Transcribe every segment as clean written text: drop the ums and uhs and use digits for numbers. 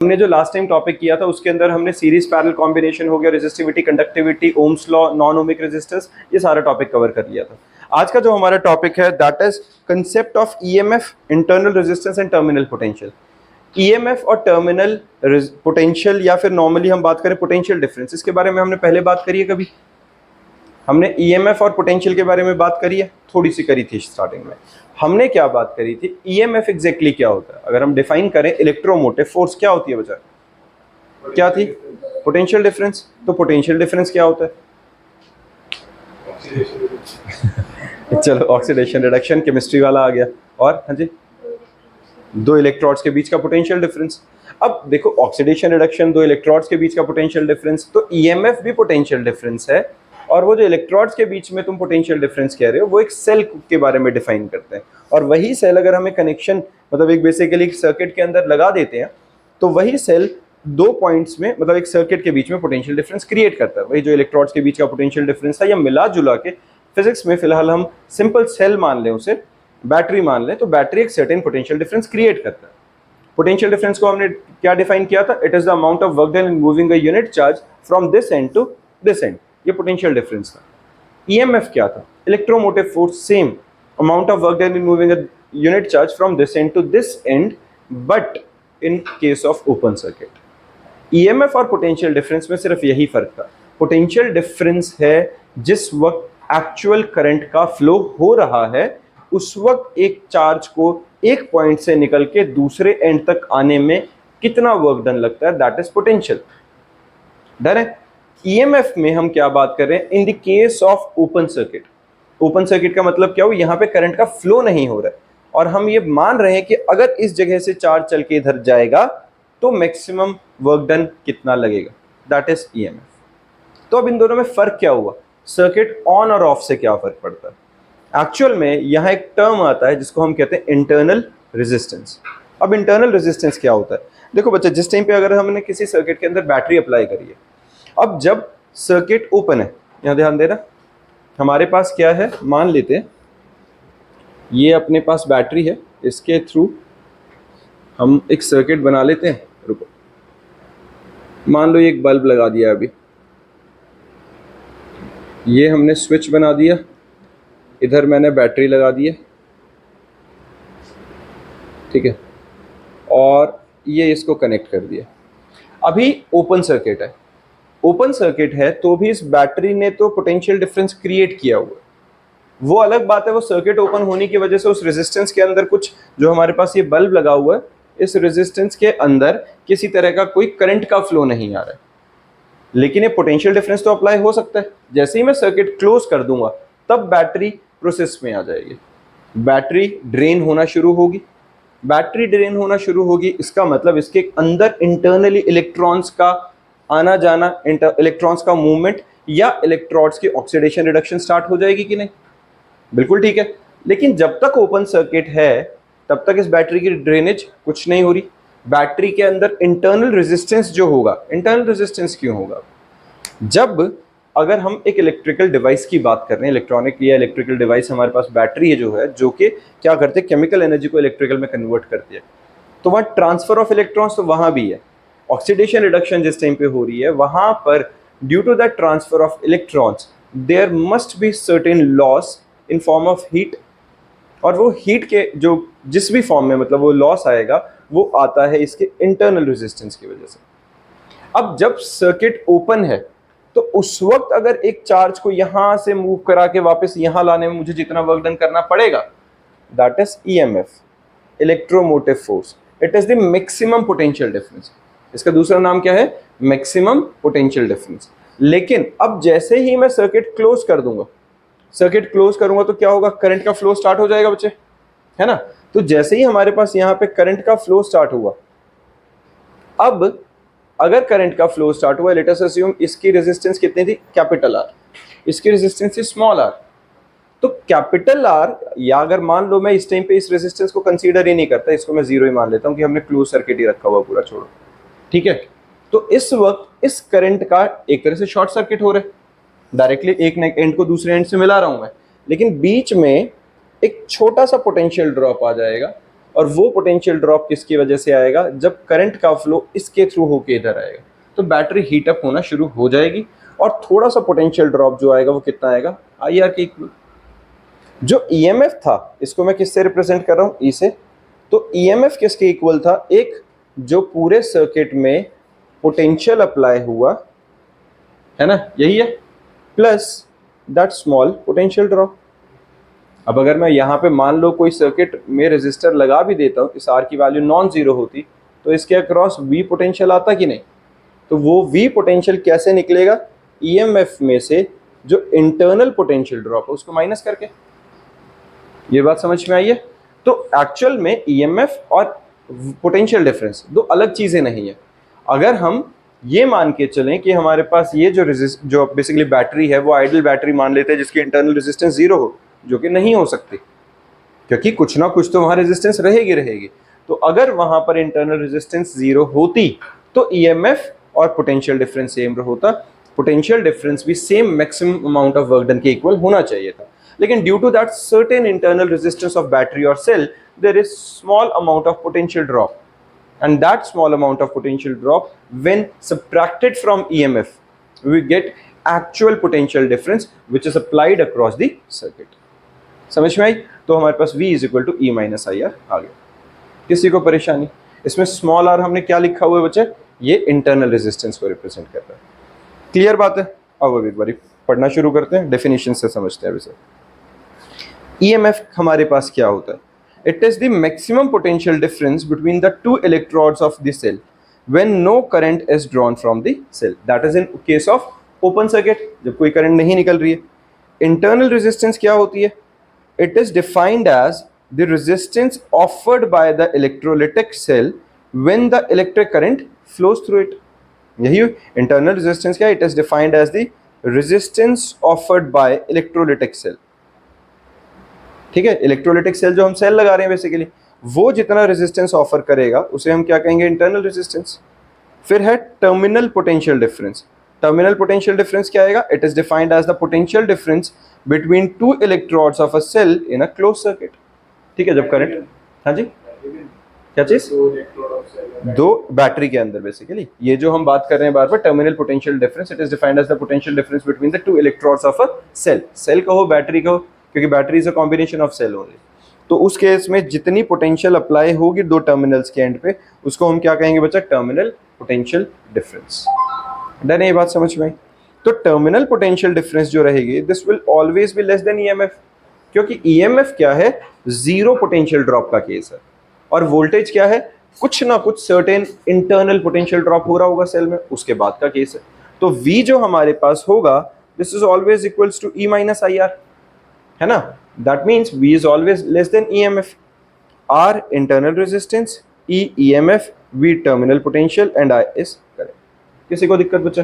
हमने जो last time topic किया था उसके अंदर हमने सीरीज पैरेलल कॉम्बिनेशन हो गया, resistivity, conductivity, Ohm's law, non ohmic resistance, ये सारा टॉपिक कवर कर लिया था। आज का जो हमारा टॉपिक है that is concept of EMF, internal resistance and terminal potential. EMF और टर्मिनल पोटेंशियल, या फिर नॉर्मली हम बात करें पोटेंशियल डिफरेंस, इसके बारे में हमने पहले बात करी है कभी? हमने ईएमएफ और पोटेंशियल के बारे में बात करी है, थोड़ी सी करी थी स्टार्टिंग में। हमने क्या बात करी थी? ईएमएफ एग्जैक्टली क्या होता है? अगर हम डिफाइन करें इलेक्ट्रोमोटिव फोर्स क्या होती है बच्चा? क्या थी? Potential difference. तो पोटेंशियल डिफरेंस क्या होता है? चलो, ऑक्सीडेशन रिडक्शन, केमिस्ट्री वाला आ गया। और हाँ जी, दो इलेक्ट्रोड्स के बीच का पोटेंशियल डिफरेंस। अब देखो, ऑक्सीडेशन रिडक्शन, दो इलेक्ट्रोड्स के बीच का पोटेंशियल डिफरेंस, तो ईएमएफ भी पोटेंशियल डिफरेंस है। और वो जो इलेक्ट्रोड्स के बीच में तुम पोटेंशियल डिफरेंस कह रहे हो, वो एक सेल के बारे में डिफाइन करते हैं। और वही सेल अगर हमें कनेक्शन, मतलब एक बेसिकली सर्किट के अंदर लगा देते हैं, तो वही सेल दो पॉइंट्स में, मतलब एक सर्किट के बीच में पोटेंशियल डिफरेंस क्रिएट करता है। वही जो इलेक्ट्रोड्स के बीच का पोटेंशियल डिफरेंस था, या मिला जुला के फिजिक्स में फिलहाल हम सिंपल सेल मान लें, उसे बैटरी मान लें, तो बैटरी एक सर्टेन पोटेंशियल डिफरेंस क्रिएट करता है। पोटेंशियल डिफरेंस को हमने क्या डिफाइन किया था? It is the amount of work done in moving a unit charge from this end to this end. ये पोटेंशियल डिफरेंस था। ईएमएफ क्या था? Electromotive force, same amount of work done in moving a unit charge from this end to this end, but in case of open circuit. EMF और potential difference में सिर्फ यही फर्क था। पोटेंशियल डिफरेंस है जिस वक्त एक्चुअल करंट का फ्लो हो रहा है, उस वक्त एक चार्ज को एक पॉइंट से निकल के दूसरे एंड तक आने में कितना वर्क डन लगता है, दैट इज पोटेंशियल। डन है? ईएमएफ में हम क्या बात कर रहे हैं? In the case of open circuit. Open circuit का मतलब क्या हो? यहां पे करंट का फ्लो नहीं हो रहा है, और हम ये मान रहे हैं कि अगर इस जगह से चार्ज चल के इधर जाएगा तो मैक्सिमम वर्क डन कितना लगेगा, दैट इज ईएमएफ। तो अब इन दोनों में फर्क क्या हुआ? सर्किट ऑन और ऑफ से क्या फर्क पड़ता है? एक्चुअल में यहां एक टर्म आता है जिसको हम कहते हैं इंटरनल रेजिस्टेंस। अब इंटरनल रेजिस्टेंस क्या होता है? देखो बच्चे, जिस टाइम पे अगर हमने किसी सर्किट के अंदर बैटरी अप्लाई करी है, अब जब सर्किट ओपन है, यहां ध्यान देना, हमारे पास क्या है, मान लेते हैं ये अपने पास बैटरी है, इसके थ्रू हम एक सर्किट बना लेते हैं। रुको, मान लो ये एक बल्ब लगा दिया, अभी ये हमने स्विच बना दिया, इधर मैंने बैटरी लगा दी है, ठीक है, और ये इसको कनेक्ट कर दिया। अभी ओपन सर्किट है, ओपन सर्किट है तो भी इस बैटरी ने तो पोटेंशियल डिफरेंस क्रिएट किया हुआ है। वो अलग बात है, वो सर्किट ओपन होने की वजह से उस रेजिस्टेंस के अंदर कुछ, जो हमारे पास ये बल्ब लगा हुआ है, इस रेजिस्टेंस के अंदर किसी तरह का कोई करंट का फ्लो नहीं आ रहा है, लेकिन ये पोटेंशियल डिफरेंस तो अप्लाई हो सकता है। जैसे ही मैं सर्किट क्लोज कर दूंगा तब बैटरी प्रोसेस में आ जाएगी, बैटरी ड्रेन होना शुरू होगी। बैटरी ड्रेन होना शुरू होगी, इसका मतलब इसके अंदर इंटरनली इलेक्ट्रॉन्स का आना जाना, इलेक्ट्रॉन्स का मूवमेंट, या इलेक्ट्रॉन्स की ऑक्सीडेशन रिडक्शन स्टार्ट हो जाएगी कि नहीं? बिल्कुल ठीक है। लेकिन जब तक ओपन सर्किट है तब तक इस बैटरी की ड्रेनेज कुछ नहीं हो रही। बैटरी के अंदर इंटरनल रेजिस्टेंस जो होगा, इंटरनल रेजिस्टेंस क्यों होगा? जब अगर हम एक इलेक्ट्रिकल डिवाइस की बात कर रहे हैं, इलेक्ट्रॉनिक या इलेक्ट्रिकल डिवाइस, हमारे पास बैटरी है जो है, जो कि क्या करते हैं, केमिकल एनर्जी को इलेक्ट्रिकल में कन्वर्ट करती है, तो वहाँ ट्रांसफर ऑफ इलेक्ट्रॉन्स तो वहाँ भी है। ऑक्सीडेशन रिडक्शन जिस टाइम पे हो रही है, वहाँ पर due to that transfer of electrons there must be certain loss in form of heat, और वो हीट के जो जिस भी फॉर्म में, मतलब वो लॉस आएगा, वो आता है इसके इंटरनल रेजिस्टेंस की वजह से। अब जब सर्किट ओपन है तो उस वक्त अगर एक चार्ज को यहां से मूव करा के वापस यहां लाने में मुझे जितना वर्क डन करना पड़ेगा, that is EMF, electromotive force. It is the maximum potential difference. इसका दूसरा नाम क्या है? Maximum potential difference. लेकिन अब जैसे ही मैं सर्किट क्लोज कर दूंगा, सर्किट क्लोज करूंगा तो क्या होगा? करंट का फ्लो स्टार्ट हो जाएगा बच्चे, है ना? तो जैसे ही हमारे पास यहां पे करंट का फ्लो स्टार्ट हुआ, अब अगर करंट का फ्लो स्टार्ट हुआ, लेट अस अस्यूम इसकी रेजिस्टेंस कितनी थी? कैपिटल आर, इसकी रेजिस्टेंस थी स्मॉल आर। तो कैपिटल आर, या अगर मान लो मैं इस टाइम पे इस रेजिस्टेंस को कंसीडर ही नहीं करता, इसको मैं जीरो ही मान लेता हूं कि हमने क्लोज सर्किट ही रखा हुआ पूरा, छोड़ो, ठीक है। तो इस वक्त इस करंट का एक तरह से शॉर्ट सर्किट हो रहा है, डायरेक्टली एक एंड को दूसरे एंड से मिला रहा हूं मैं, लेकिन बीच में एक छोटा सा पोटेंशियल ड्रॉप आ जाएगा, और वो पोटेंशियल ड्रॉप किसकी वजह से आएगा, जब करंट का फ्लो इसके थ्रू होके इधर आएगा तो बैटरी हीट अप होना शुरू हो जाएगी और थोड़ा सा पोटेंशियल ड्रॉप जो आएगा वो कितना आएगा, आई आर के इक्वल। जो ईएमएफ था इसको मैं किससे रिप्रेजेंट कर रहा हूँ, ई से। तो ईएमएफ किसके इक्वल था, एक जो पूरे सर्किट में पोटेंशियल अप्लाई हुआ है ना, यही है, plus that small potential drop. अब अगर मैं यहाँ पे मान लो कोई सर्किट में रेजिस्टर लगा भी देता हूँ, इस आर की वैल्यू नॉन जीरो होती तो इसके अक्रॉस वी पोटेंशियल आता कि नहीं, तो वो वी पोटेंशियल कैसे निकलेगा, ईएमएफ में से जो इंटरनल पोटेंशियल ड्रॉप है उसको माइनस करके। ये बात समझ में आई है। तो एक्चुअल में ईएमएफ और पोटेंशियल डिफरेंस दो अलग चीजें नहीं है। अगर हम ये मान के चलें कि हमारे पास ये जो बेसिकली बैटरी है वो आइडल बैटरी मान लेते हैं जिसकी इंटरनल रेजिस्टेंस जीरो हो, जो कि नहीं हो सकती क्योंकि कुछ ना कुछ तो वहां रेजिस्टेंस रहेगी। तो अगर वहां पर इंटरनल रेजिस्टेंस जीरो होती तो ईएमएफ और पोटेंशियल डिफरेंस सेम होता, पोटेंशियल डिफरेंस भी same maximum amount of work done के इक्वल होना चाहिए था। लेकिन due to that certain internal resistance of battery और cell there is small amount of potential drop, and that small amount of potential drop when subtracted from EMF we get actual potential difference which is applied across the circuit। समझ में आई। तो हमारे पास V is equal to E minus IR आ गया। किसी को परेशानी, इसमें small r हमने क्या लिखा हुआ है बच्चे, ये इंटरनल रेजिस्टेंस को रिप्रेजेंट कर रहा है। क्लियर बात है। अब एक बार पढ़ना शुरू करते हैं, डेफिनेशन से समझते हैं वैसे। EMF हमारे पास क्या होता है, it is the maximum potential difference between the two electrodes of the cell when no current is drawn from the cell, that is in case of open circuit, जब कोई करंट नहीं निकल रही है। internal resistance क्या होती है, it is defined as the resistance offered by the electrolytic cell when the electric current flows through it। यही internal resistance क्या है, it is defined as the resistance offered by electrolytic cell। ठीक है, electrolytic cell जो हम cell लगा रहे हैं बेसिकली, वो जितना रेजिस्टेंस ऑफर करेगा उसे हम क्या कहेंगे, इंटरनल रेजिस्टेंस। फिर है terminal potential difference. Terminal potential difference क्या आएगा, it is defined as the potential difference between two electrodes of a cell in a close circuit. ठीक है, जब करंट, हाँ जी क्या चीज, दो बैटरी के अंदर बेसिकली ये जो हम बात कर रहे हैं बार बार, terminal potential difference, it is defined as the potential difference between the two electrodes of a cell. Cell कहो बैटरी कहो, क्योंकि battery is a combination of cell only. तो उस केस में जितनी पोटेंशियल अप्लाई होगी दो टर्मिनल्स के एंड पे, उसको हम क्या कहेंगे बच्चा, टर्मिनल पोटेंशियल डिफरेंस। डन है ये बात समझ में। तो टर्मिनल पोटेंशियल डिफरेंस जो रहेगी this will always be less than EMF, क्योंकि ईएमएफ क्या है, जीरो पोटेंशियल ड्रॉप का केस है, और वोल्टेज क्या है, कुछ ना कुछ सर्टेन इंटरनल पोटेंशियल ड्रॉप हो रहा होगा सेल में, उसके बाद का केस है। तो V जो हमारे पास होगा this is always equals to E minus I R, है ना। That means V is always less than EMF। R internal resistance, E EMF, V terminal potential and I is current. किसी को दिक्कत बच्चा?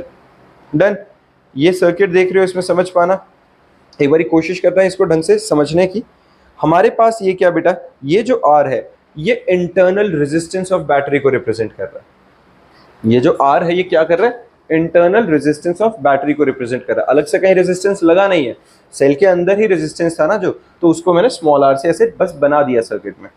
डन। ये सर्किट देख रहे हो, इसमें समझ पाना, एक बारी कोशिश करते हैं इसको ढंग से समझने की। हमारे पास ये क्या बेटा, ये जो R है ये इंटरनल रेजिस्टेंस ऑफ बैटरी को रिप्रेजेंट कर रहा है। ये जो R है ये क्या कर रहा है, इंटरनल रेजिस्टेंस ऑफ बैटरी को रिप्रेजेंट कर रहा है। अलग से कहीं रेजिस्टेंस लगा नहीं है, सेल के अंदर ही रेजिस्टेंस था ना जो, तो उसको मैंने स्मॉल r से ऐसे बस बना दिया सर्किट में।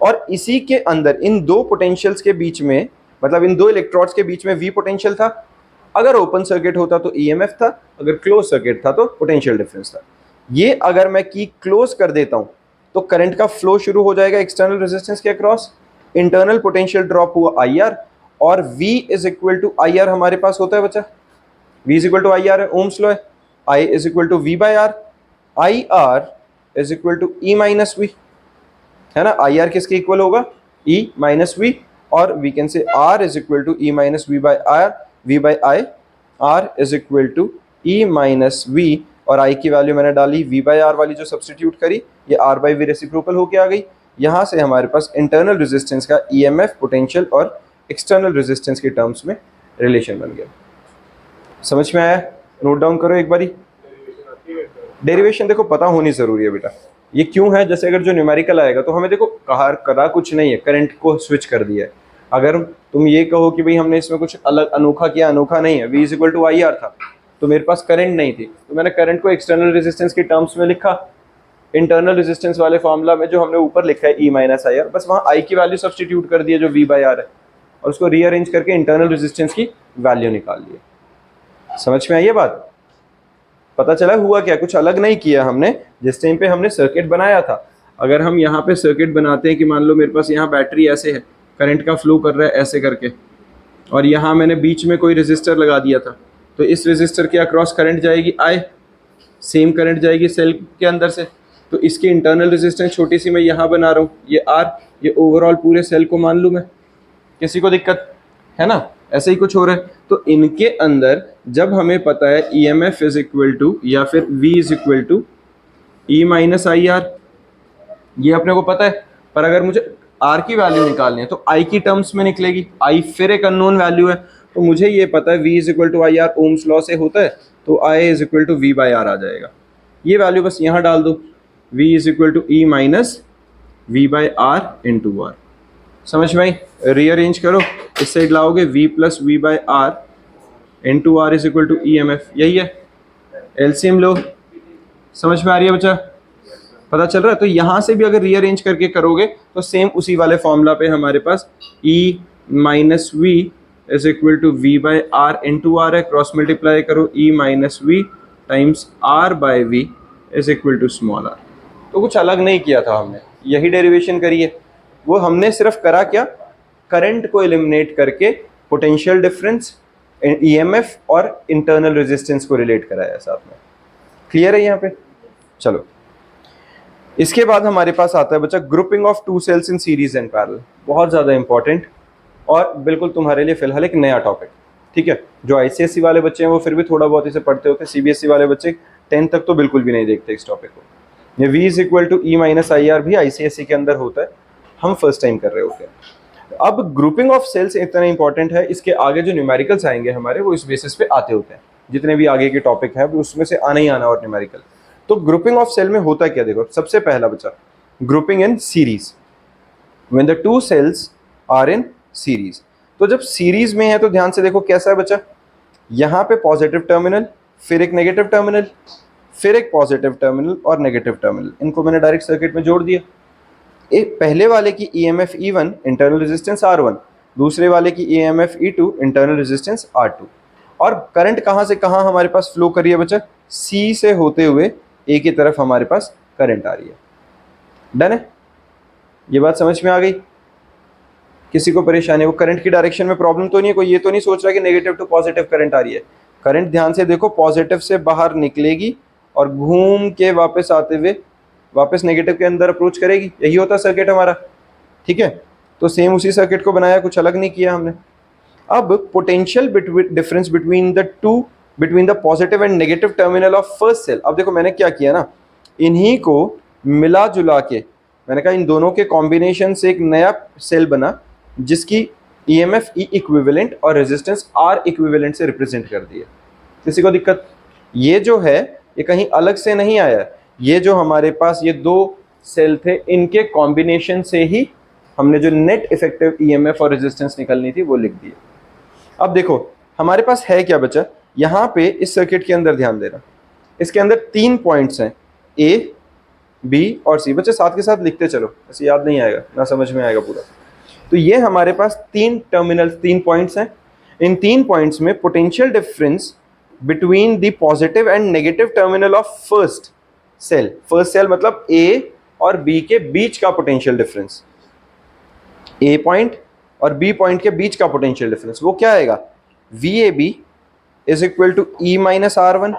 और इसी के अंदर इन दो पोटेंशियल्स के बीच में, मतलब इन दो इलेक्ट्रोड्स के बीच में V पोटेंशियल था। अगर ओपन सर्किट होता तो EMF था, अगर क्लोज सर्किट था तो पोटेंशियल डिफरेंस था। ये अगर मैं की क्लोज कर देता हूं तो करंट का फ्लो शुरू हो जाएगा एक्सटर्नल रेजिस्टेंस के अक्रॉस, इंटरनल पोटेंशियल ड्रॉप हुआ IR, और V is equal to IR हमारे पास होता है बच्चा, V is equal to IR है, ओम्स लॉ है, I is equal to V by R, IR is equal to E minus V, है ना। IR किसके इक्वल होगा, E माइनस V, और we can say R is equal to E minus V by R, V by I, R is equal to E minus V, और I की value मैंने डाली V by R वाली जो substitute करी, ये R by V reciprocal होके आ गई। यहाँ से हमारे पास इंटरनल रेजिस्टेंस का EMF पोटेंशियल और एक्सटर्नल रेजिस्टेंस के टर्म्स में रिलेशन बन गया। समझ में आया? नोट डाउन करो एक बारी। डेरिवेशन देखो पता होनी जरूरी है बेटा। ये क्यों है, जैसे अगर जो न्यूमेरिकल आएगा तो हमें देखो करा कुछ नहीं है, करंट को स्विच कर दिया है। अगर तुम ये कहो कि भाई हमने इसमें कुछ अलग अनोखा किया, अनोखा नहीं है, V is equal to IR था तो मेरे पास करंट नहीं थी, तो मैंने करंट को एक्सटर्नल रेजिस्टेंस के टर्म्स में लिखा, इंटरनल रेजिस्टेंस वाले फॉर्मूला में जो हमने ऊपर लिखा है ई माइनस आई आर, बस वहाँ आई की वैल्यू सब्सटीट्यूट कर दिया जो वी बाई आर है, और उसको रीअरेंज करके इंटरनल रेजिस्टेंस की वैल्यू निकाल लिया। समझ में आई ये बात? पता चला हुआ क्या, कुछ अलग नहीं किया हमने। जिस टाइम पे हमने सर्किट बनाया था, अगर हम यहाँ पे सर्किट बनाते हैं कि मान लो मेरे पास यहाँ बैटरी ऐसे है, करंट का फ्लो कर रहा है ऐसे करके, और यहाँ मैंने बीच में कोई रेजिस्टर लगा दिया था, तो इस रेजिस्टर के अक्रॉस करंट जाएगी आई, सेम करंट जाएगी सेल के अंदर से, तो इसकी इंटरनल रेजिस्टेंस छोटी सी मैं यहाँ बना रहा हूँ, ये आर, ये ओवरऑल पूरे सेल को मान लूँ मैं। किसी को दिक्कत है ना? ऐसे ही कुछ हो रहा है। तो इनके अंदर जब हमें पता है E M F is equal to या फिर V is equal to E minus I R, ये अपने को पता है, पर अगर मुझे आर की वैल्यू निकालनी है तो आई की टर्म्स में निकलेगी। आई फिर एक अननोन वैल्यू है, तो मुझे ये पता है V is equal to I R, Ohm's law से होता है, तो I is equal to V by R आ जाएगा। ये वैल्यू बस यहाँ डाल दो, V is equal to E minus V by R into R. समझ में आई? रीअरेंज करो, इस साइड लाओगे v plus V by R into R is equal to E M F, यही है। एलसीएम लो। समझ में आ रही है बच्चा? पता चल रहा है? तो यहाँ से भी अगर रीअरेंज करके करोगे तो सेम उसी वाले फॉर्मूला पे हमारे पास e minus V is equal to V by R into R है, क्रॉस मल्टीप्लाई करो, e minus V times R by V is equal to small R. तो कुछ अलग नहीं किया था हमने, यही डेरिवेशन करी है। वो हमने सिर्फ करा क्या, करंट को एलिमिनेट करके पोटेंशियल डिफरेंस, ईएमएफ और इंटरनल रेजिस्टेंस को रिलेट कराया साथ में। क्लियर है यहाँ पे? चलो, इसके बाद हमारे पास आता है बच्चा grouping of two cells in series and parallel. बहुत ज़्यादा इंपॉर्टेंट और बिल्कुल तुम्हारे लिए फिलहाल एक नया टॉपिक, ठीक है। जो आईसीएसई वाले बच्चे हैं वो फिर भी थोड़ा बहुत इसे पढ़ते होते हैं, सीबीएसई वाले बच्चे 10 तक तो बिल्कुल भी नहीं देखते इस टॉपिक को। ये v is equal to E minus I R भी आईसीएसई के अंदर होता है, हम फर्स्ट टाइम कर रहे होते हैं। अब ग्रुपिंग ऑफ सेल्स इतना इंपॉर्टेंट है, इसके आगे जो न्यूमेरिकल्स आएंगे हमारे वो इस बेसिस पे आते होते हैं। जितने भी आगे के टॉपिक है उसमें से आना ही आना और न्यूमेरिकल। तो ग्रुपिंग ऑफ सेल में होता क्या, देखो सबसे पहला बच्चा grouping in series, when the two cells are in series. तो जब सीरीज में है तो ध्यान से देखो कैसा है बच्चा, यहाँ पे पॉजिटिव टर्मिनल, फिर एक नेगेटिव टर्मिनल, फिर एक पॉजिटिव टर्मिनल और नेगेटिव टर्मिनल, इनको मैंने डायरेक्ट सर्किट में जोड़ दिया। एक पहले वाले की EMF E1 internal resistance R1, दूसरे वाले की EMF E2 internal resistance R2, और करंट कहाँ से कहाँ हमारे पास फ्लो करी है बच्चा, C से होते हुए A की तरफ हमारे पास करंट आ रही है। डन है? ये बात समझ में आ गई? किसी को परेशानी, वो करंट की डायरेक्शन में प्रॉब्लम तो नहीं है? कोई ये तो नहीं सोच रहा कि नेगेटिव टू पॉजिटिव करंट आ रही है? करंट ध्यान से देखो, पॉजिटिव से बाहर निकलेगी और घूम के वापस आते हुए वापस नेगेटिव के अंदर अप्रोच करेगी। यही होता है सर्किट हमारा, ठीक है। तो सेम उसी सर्किट को बनाया, कुछ अलग नहीं किया हमने। अब potential difference between the positive and negative terminal of first cell. अब देखो मैंने क्या किया ना, इन्हीं को मिला जुला के मैंने कहा इन दोनों के कॉम्बिनेशन से एक नया सेल बना जिसकी EMF E इक्विवेलेंट और रेजिस्टेंस R इक्विवेलेंट से रिप्रेजेंट कर दिया। किसी को दिक्कत? ये जो है ये कहीं अलग से नहीं आया, ये जो हमारे पास ये दो सेल थे इनके कॉम्बिनेशन से ही हमने जो नेट इफेक्टिव EMF और रेजिस्टेंस निकलनी थी वो लिख दिए। अब देखो हमारे पास है क्या बचा, यहाँ पे इस सर्किट के अंदर ध्यान देना, इसके अंदर 3 पॉइंट्स हैं A, B और C। बच्चे साथ के साथ लिखते चलो, ऐसे याद नहीं आएगा ना, समझ में आएगा पूरा। तो ये हमारे पास 3 टर्मिनल्स, 3 पॉइंट्स हैं। इन 3 पॉइंट्स में potential difference between the positive and negative terminal of first cell मतलब A और B के बीच का पोटेंशियल डिफरेंस, A पॉइंट और B पॉइंट के बीच का पोटेंशियल डिफरेंस वो क्या आएगा, VAB is equal to E minus R1।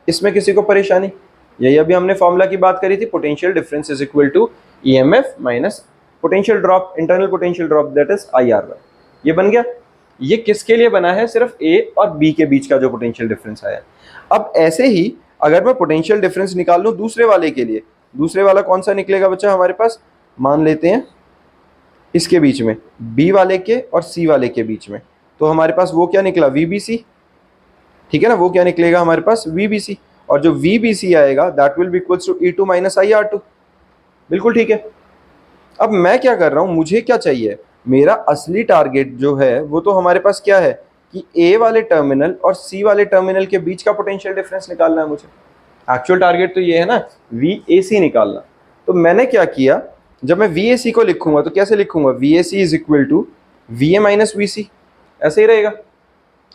इसमें किसी को परेशानी? यही अभी हमने फॉर्मूला की बात करी थी, potential difference is equal to EMF minus potential drop, internal potential drop, that is IR1। ये बन गया। ये किसके लिए बना है, सिर्फ A और B के बीच का जो पोटेंशियल डिफरेंस आया। अब ऐसे ही अगर मैं पोटेंशियल डिफरेंस निकाल लूँ दूसरे वाले के लिए, दूसरे वाला कौन सा निकलेगा बच्चा हमारे पास, मान लेते हैं इसके बीच में, B वाले के और C वाले के बीच में, तो हमारे पास वो क्या निकला, VBC, ठीक है ना। वो क्या निकलेगा हमारे पास, VBC, और जो VBC आएगा that will be equals to E2 minus IR2। बिल्कुल ठीक है। अब मैं क्या कर रहा हूँ, मुझे क्या चाहिए, मेरा असली टारगेट जो है वो तो हमारे पास क्या है कि A वाले टर्मिनल और C वाले टर्मिनल के बीच का पोटेंशियल डिफरेंस निकालना है मुझे। एक्चुअल टारगेट तो ये है ना, VAC निकालना। तो मैंने क्या किया, जब मैं VAC को लिखूंगा तो कैसे लिखूंगा, VAC is equal to VA minus VC, ऐसे ही रहेगा,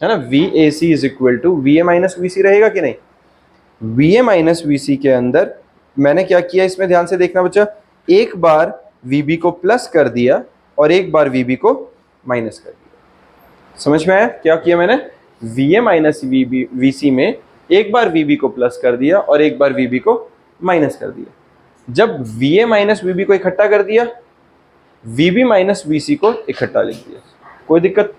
है ना। VAC is equal to VA minus VC रहेगा कि नहीं। VA माइनस VC के अंदर मैंने क्या किया, इसमें ध्यान से देखना बच्चा, एक बार VB को प्लस कर दिया और एक बार VB को माइनस कर दिया। समझ में आया क्या किया मैंने, VA माइनस VC में एक बार VB को प्लस कर दिया और एक बार VB को माइनस कर दिया। जब VA माइनस VB को इकट्ठा कर दिया, VB माइनस VC को इकट्ठा लिख दिया। कोई दिक्कत,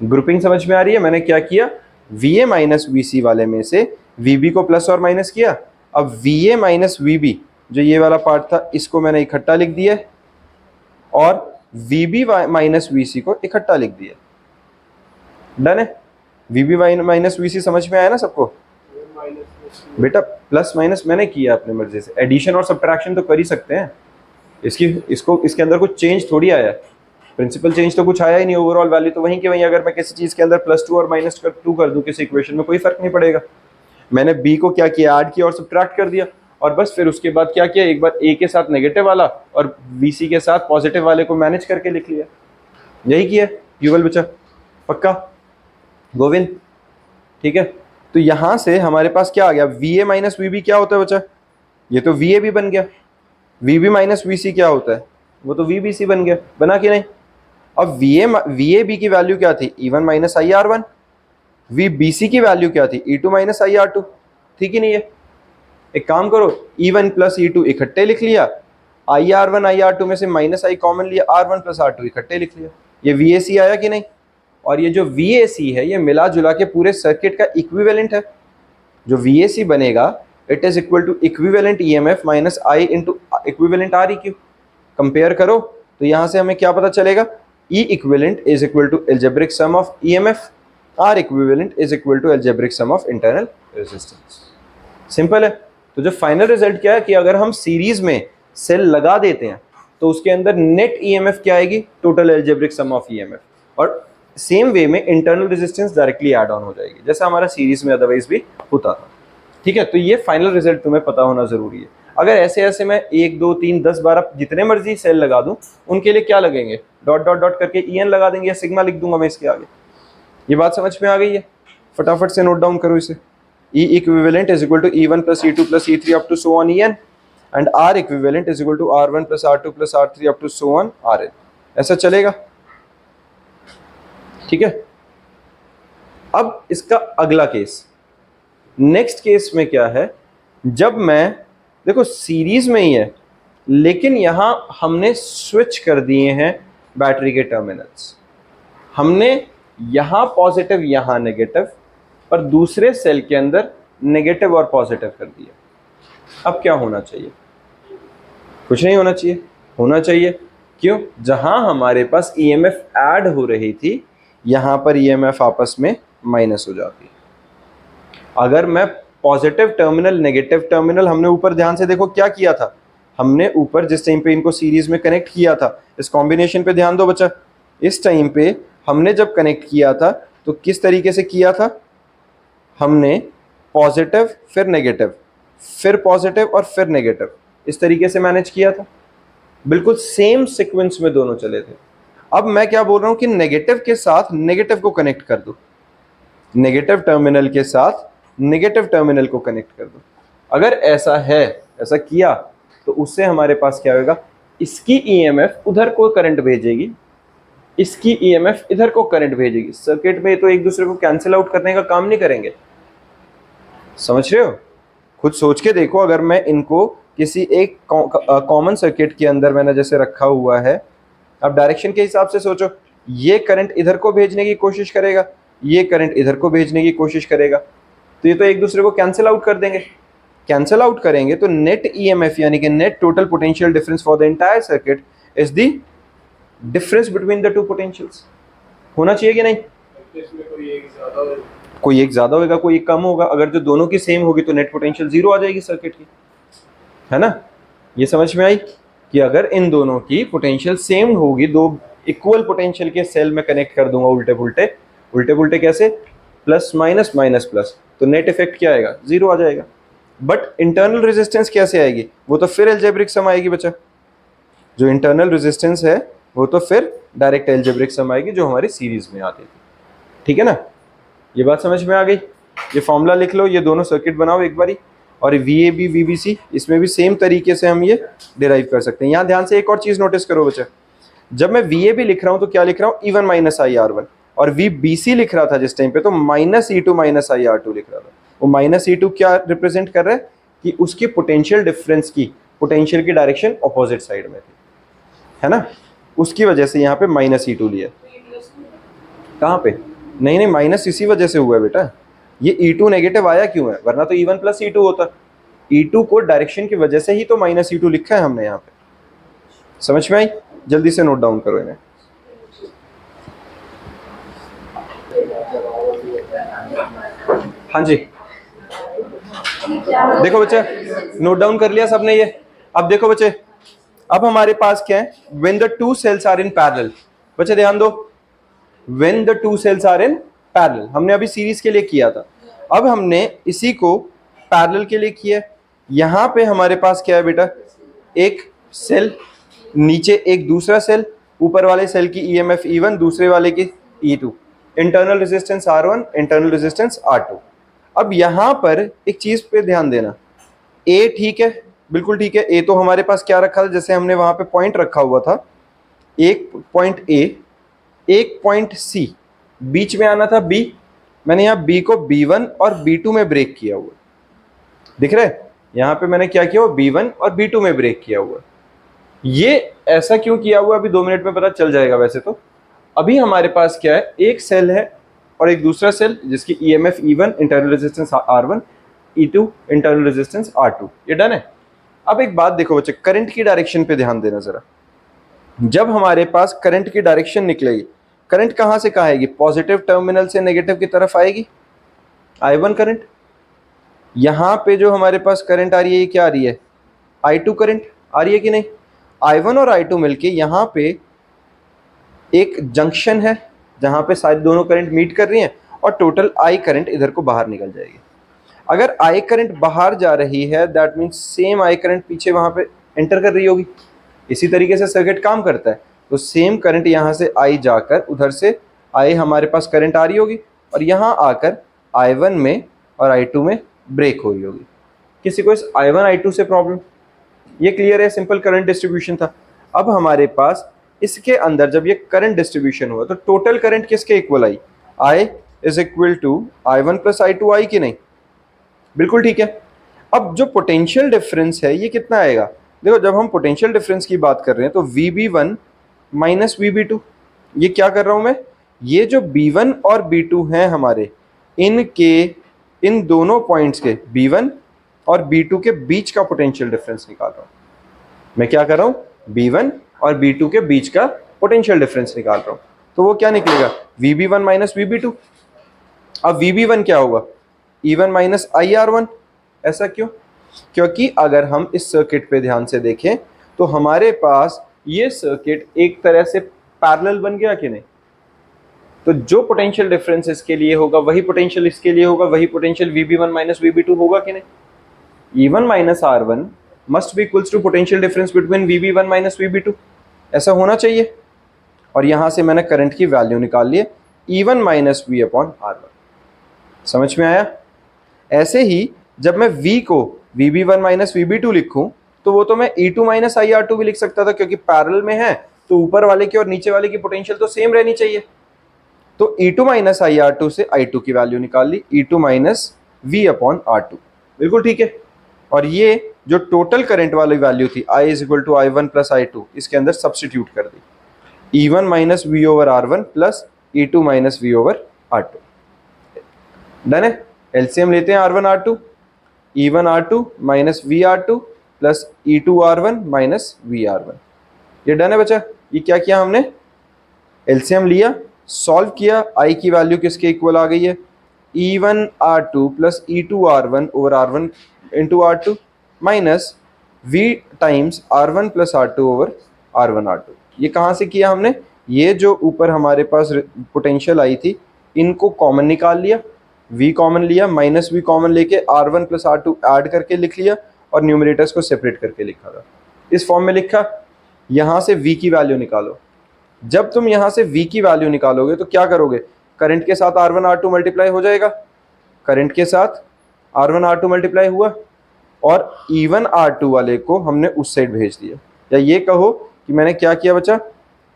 ग्रुपिंग समझ में आ रही है। मैंने क्या किया, VA माइनस VC वाले में से VB को प्लस और माइनस किया, अब VA माइनस VB जो ये वाला पार्ट था इसको मैंने इकट्ठा लिख दिया और VB माइनस VC को इकट्ठा लिख दिया। डन है। VB माइनस VC समझ में आया ना सबको। बेटा प्लस माइनस मैंने किया अपने मर्जी से, एडिशन और सब्ट्रैक्शन तो कर ही सकते हैं, इसके अंदर कुछ चेंज थोड़ी आया, प्रिंसिपल चेंज तो कुछ आया ही नहीं, ओवरऑल वैल्यू तो वहीं की वहीं। अगर मैं किसी चीज के अंदर +2 और -2 कर दूं किसी इक्वेशन में, कोई फर्क नहीं पड़ेगा। मैंने B को क्या किया, ऐड किया और सब्ट्रैक्ट कर दिया, और बस फिर उसके बाद क्या किया, एक बार A के साथ नेगेटिव वाला और VC के साथ पॉजिटिव वाले को मैनेज करके लिख लिया। यही किया युगल बच्चा, पक्का गोविंद, ठीक है। तो यहां से हमारे पास क्या आ गया, VA माइनस VB क्या होता है बच्चा, ये तो VA भी बन गया। VB माइनस VC क्या होता है, वो तो VBC बन गया, बना कि नहीं। अब VAB की वैल्यू क्या थी, E1 माइनस IR1, VBC की वैल्यू क्या थी, E2 माइनस IR2, ठीक ही नहीं है। एक काम करो, E1 प्लस E2 इकट्ठे लिख लिया, IR1 IR2 में से माइनस I कॉमन लिया, R1 प्लस R2 इकट्ठे लिख लिया, ये VAC आया कि नहीं। और ये जो VAC है ये मिला जुला के पूरे सर्किट का इक्विवेलेंट है। जो VAC बनेगा it is equal to equivalent EMF minus I into equivalent REQ। Compare करो तो यहां से हमें क्या पता चलेगा, E equivalent is equal to algebraic sum of EMF, R equivalent is equal to algebraic sum of internal resistance। Simple है। तो जो फाइनल रिजल्ट क्या है कि अगर हम सीरीज में सेल लगा देते हैं तो उसके अंदर नेट EMF क्या आएगी, total algebraic sum of EMF, और सेम वे में internal resistance directly add on हो जाएगी, जैसा हमारा सीरीज में अदरवाइज भी होता था। ठीक है, तो ये फाइनल रिजल्ट तुम्हें पता होना जरूरी है। अगर ऐसे ऐसे मैं 1 2 3 10 12 जितने मर्जी सेल लगा दूं, उनके लिए क्या लगेंगे, डॉट डॉट डॉट करके EN लगा देंगे या सिग्मा लिख दूंगा मैं इसके आगे। ये बात समझ में आ गई है, फटाफट से नोट डाउन करो इसे। E equivalent is equal to E1 plus E2 plus E3 up to so on EN, and R equivalent is equal to R1 plus R2 plus R3 up to so on RN। ऐसा चलेगा, ठीक है। अब इसका अगला case, next case में क्या है, जब मैं देखो सीरीज में ही है लेकिन यहां हमने स्विच कर दिए हैं बैटरी के टर्मिनल्स, हमने यहां पॉजिटिव यहां नेगेटिव, पर दूसरे सेल के अंदर नेगेटिव और पॉजिटिव कर दिया। अब क्या होना चाहिए, कुछ नहीं होना चाहिए, होना चाहिए क्यों, जहां हमारे पास EMF ऐड हो रही थी यहां पर EMF आपस में माइनस हो जाती। अगर मैं पॉजिटिव टर्मिनल नेगेटिव टर्मिनल, हमने ऊपर ध्यान से देखो क्या किया था, हमने ऊपर जिस टाइम पे इनको सीरीज में कनेक्ट किया था, इस कॉम्बिनेशन पे ध्यान दो बच्चा, इस टाइम पे हमने जब कनेक्ट किया था तो किस तरीके से किया था, हमने पॉजिटिव फिर नेगेटिव फिर पॉजिटिव और फिर नेगेटिव, इस तरीके से मैनेज किया था, बिल्कुल सेम सीक्वेंस में दोनों चले थे। अब मैं क्या बोल रहा हूं कि नेगेटिव के साथ नेगेटिव को कनेक्ट कर दो, नेगेटिव टर्मिनल के साथ नेगेटिव टर्मिनल को कनेक्ट कर दो। अगर ऐसा है, ऐसा किया तो उससे हमारे पास क्या होगा, इसकी EMF उधर को करंट भेजेगी, इसकी EMF इधर को करंट भेजेगी। सर्किट में तो एक दूसरे को कैंसिल आउट करने का काम नहीं करेंगे, समझ रहे हो। खुद सोच के देखो, अगर मैं इनको किसी एक कॉमन सर्किट के अंदर मैंने जैसे रखा हुआ है, अब डायरेक्शन के हिसाब से सोचो, ये करंट इधर को भेजने की कोशिश करेगा, ये करंट इधर को भेजने की कोशिश करेगा, तो ये तो एक दूसरे को कैंसिल आउट कर देंगे। कैंसिल आउट करेंगे तो नेट EMF यानी कि net total potential difference for the entire circuit is the difference between the to potentials. होना चाहिए कि नहीं, कोई एक ज्यादा होगा कोई एक कम होगा, अगर जो दोनों की सेम होगी तो नेट पोटेंशियल 0 आ जाएगी सर्किट की, है ना। ये समझ में आई कि अगर इन दोनों की पोटेंशियल सेम होगी, दो इक्वल पोटेंशियल के सेल में कनेक्ट कर दूंगा उल्टे पुल्टे, उल्टे पुल्टे कैसे, प्लस माइनस माइनस प्लस, तो नेट इफेक्ट क्या आएगा, 0 आ जाएगा। बट इंटरनल रेजिस्टेंस कैसे आएगी, वो तो फिर एल्जेब्रिक सम आएगी बच्चा। जो इंटरनल रेजिस्टेंस है वो तो फिर डायरेक्ट एल्जेब्रिक सम आएगी जो हमारी सीरीज में आती थी। ठीक है ना, ये बात समझ में आ गई। ये फॉर्मूला लिख लो, ये दोनों सर्किट बनाओ एक बारी, और V A B V B C इसमें भी सेम तरीके से हम ये डिराइव कर सकते हैं। यहाँ ध्यान से एक और चीज नोटिस करो बच्चा, जब मैं वी ए बी लिख रहा हूँ तो क्या लिख रहा हूँ, E1 minus I R one, और वी बी सी लिख रहा था जिस टाइम पे तो minus E2 minus I R two लिख रहा था। वो माइनस E2 क्या रिप्रेजेंट कर रहा है कि उसकी पोटेंशियल डिफरेंस की पोटेंशियल की डायरेक्शन अपोजिट साइड में थी, है ना, उसकी वजह से यहाँ पे माइनस E2 लिया। कहाँ पे, नहीं नहीं माइनस इसी वजह से हुआ है बेटा, ये E2 नेगेटिव आया क्यों है, वरना तो E1 प्लस E2 होता। E2 को डायरेक्शन की वजह से ही तो माइनस E2 लिखा है हमने यहाँ पे। समझ में आई, जल्दी से नोट डाउन करो इन्हें। हाँ जी, देखो बच्चे, नोट डाउन कर लिया सबने ये। अब देखो बच्चे, अब हमारे पास क्या है, when the two cells are in parallel, बच्चे ध्यान दो, when the two cells are in parallel, हमने अभी सीरीज के लिए किया था, अब हमने इसी को पैरेलल के लिए किया। यहां पे हमारे पास क्या है बेटा, एक सेल, नीचे एक दूसरा सेल, ऊपर वाले सेल की ईएमएफ E1, दूसरे वाले की E2, internal resistance R1, internal resistance R2। अब यहां पर एक चीज पे ध्यान देना, A ठीक है, बिल्कुल ठीक है, A तो हमारे पास क्या रखा था, जैसे हमने वहां पे पॉइंट रखा हुआ था, एक पॉइंट A, एक पॉइंट C, बीच में आना था B, मैंने यहाँ B को B1 और B2 में ब्रेक किया हुआ, दिख रहा है, यहाँ पे मैंने क्या किया हुआ, B1 और B2 में ब्रेक किया हुआ। ये ऐसा क्यों किया हुआ अभी 2 मिनट में पता चल जाएगा। वैसे तो अभी हमारे पास क्या है, एक सेल है और एक दूसरा सेल जिसकी EMF E1 internal resistance R1, E2 internal resistance R2, ये डन है। अब एक बात देखो बच्चे, करंट की डायरेक्शन पे ध्यान देना जरा। जब हमारे पास करंट की डायरेक्शन निकलेगी, करंट कहां से कहां आएगी, पॉजिटिव टर्मिनल से नेगेटिव की तरफ आएगी, I1 करंट। यहां पे जो हमारे पास करंट आ रही है, ये क्या आ रही है, I2 करंट आ रही है कि नहीं। I1 और I2 मिलके यहाँ पे एक जंक्शन है जहां पे शायद दोनों करंट मीट कर रही हैं, और टोटल I करंट इधर को बाहर निकल जाएगी। अगर I करंट बाहर जा रही है, that means same I current पीछे वहां पे एंटर कर रही होगी। इसी तरीके से सर्किट काम करता है, तो सेम करंट यहाँ से I जाकर उधर से I हमारे पास करंट आ रही होगी, और यहाँ आकर I1 में और I2 में ब्रेक हो रही होगी। किसी को इस I1 I2 से प्रॉब्लम, ये क्लियर है, सिंपल करंट डिस्ट्रीब्यूशन था। अब हमारे पास इसके अंदर जब ये करंट डिस्ट्रीब्यूशन हुआ तो टोटल करंट किसके इक्वल आई, I is equal to I1 plus I2 आई कि नहीं, बिल्कुल ठीक है। अब जो पोटेंशियल डिफरेंस है ये कितना आएगा, देखो जब हम पोटेंशियल डिफरेंस की बात कर रहे हैं तो VB1 माइनस VB2, ये क्या कर रहा हूं मैं, ये जो B1 और B2 हैं हमारे, इनके इन दोनों पॉइंट्स के B1 और B2 के बीच का पोटेंशियल डिफरेंस निकाल रहा हूं। मैं क्या कर रहा हूं, B1 और B2 के बीच का पोटेंशियल डिफरेंस निकाल रहा हूं, तो वो क्या निकलेगा, VB1 माइनस VB2। अब VB1 क्या होगा, E1 माइनस IR1। ऐसा क्यों, क्योंकि अगर हम इस सर्किट पे ध्यान से देखें तो हमारे पास ये सर्किट एक तरह से पैरेलल बन गया कि नहीं। तो जो पोटेंशियल डिफरेंस इसके लिए होगा वही पोटेंशियल इसके लिए होगा, वही पोटेंशियल VB1 माइनस VB2 होगा कि नहीं। E1 minus R1 must be equals to potential difference between VB1 minus VB2, ऐसा होना चाहिए। और यहां से मैंने करंट की वैल्यू निकाल ली, E1 minus V upon R1। समझ में आया। ऐसे ही जब मैं V को VB1 माइनस VB2 लिखूं तो वो तो मैं E2 माइनस IR2 भी लिख सकता था, क्योंकि पैरेलल में है तो ऊपर वाले की और नीचे वाले की पोटेंशियल तो सेम रहनी चाहिए। तो E2 माइनस IR2 से I2 की वैल्यू निकाल ली, E2 minus V upon R2, बिल्कुल ठीक है। और ये जो टोटल करंट वाली वैल्यू थी I is equal to I1 plus I2, इसके अंदर सब्सटीट्यूट कर दी, E1 minus V over R1 plus E2 minus V over R2। Done है। एलसीएम लेते हैं R1 R2, E1 R2 minus V R2 plus E2 R1 minus V R1। ये done है बच्चा। ये क्या किया हमने, एलसीएम लिया, सॉल्व किया, I की वैल्यू किसके इक्वल आ गई है, E1 R2 plus E2 R1 over R1 into R2 minus V times R1 plus R2 over R1 R2। ये कहाँ से किया हमने, ये जो ऊपर हमारे पास पोटेंशियल आई थी इनको कॉमन निकाल लिया, V कॉमन लिया, माइनस V कॉमन लेके R1 प्लस R2 ऐड करके लिख लिया और न्यूमरेटर्स को सेपरेट करके लिखा था। इस फॉर्म में लिखा। यहाँ से V की वैल्यू निकालो। जब तुम यहाँ से V की वैल्यू निकालोगे तो क्या करोगे, करंट के साथ R1 R2 मल्टीप्लाई हो जाएगा, करंट के साथ R1 R2 मल्टीप्लाई हुआ और E1 R2 वाले को हमने उस साइड भेज दिया। या ये कहो कि मैंने क्या किया बच्चा,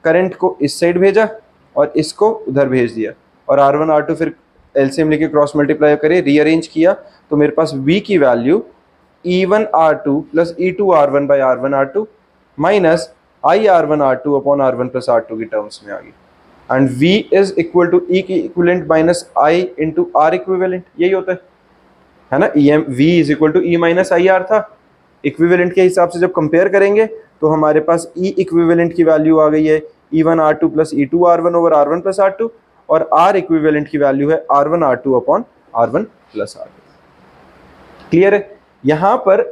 करंट को इस साइड भेजा और इसको उधर भेज दिया और R1 R2 फिर एलसीएम लेके क्रॉस मल्टीप्लाई करे, रीअरेंज किया तो मेरे पास V की value E1 R2 plus E2 R1 by R1 R2 minus I R1 R2 upon R1 plus R2 की टर्म्स में आ गई। And V is equal to E की equivalent minus I into R equivalent, यही होता है ना। V is equal to E minus I R था। इक्विवेलेंट के हिसाब से जब कंपेयर करेंगे तो हमारे पास E इक्विवेलेंट की वैल्यू आ गई है E1 R2 plus E2 R1 over R1 plus R2 और R इक्विवेलेंट की वैल्यू है R1 R2 upon R1 plus R2। Clear है। यहाँ पर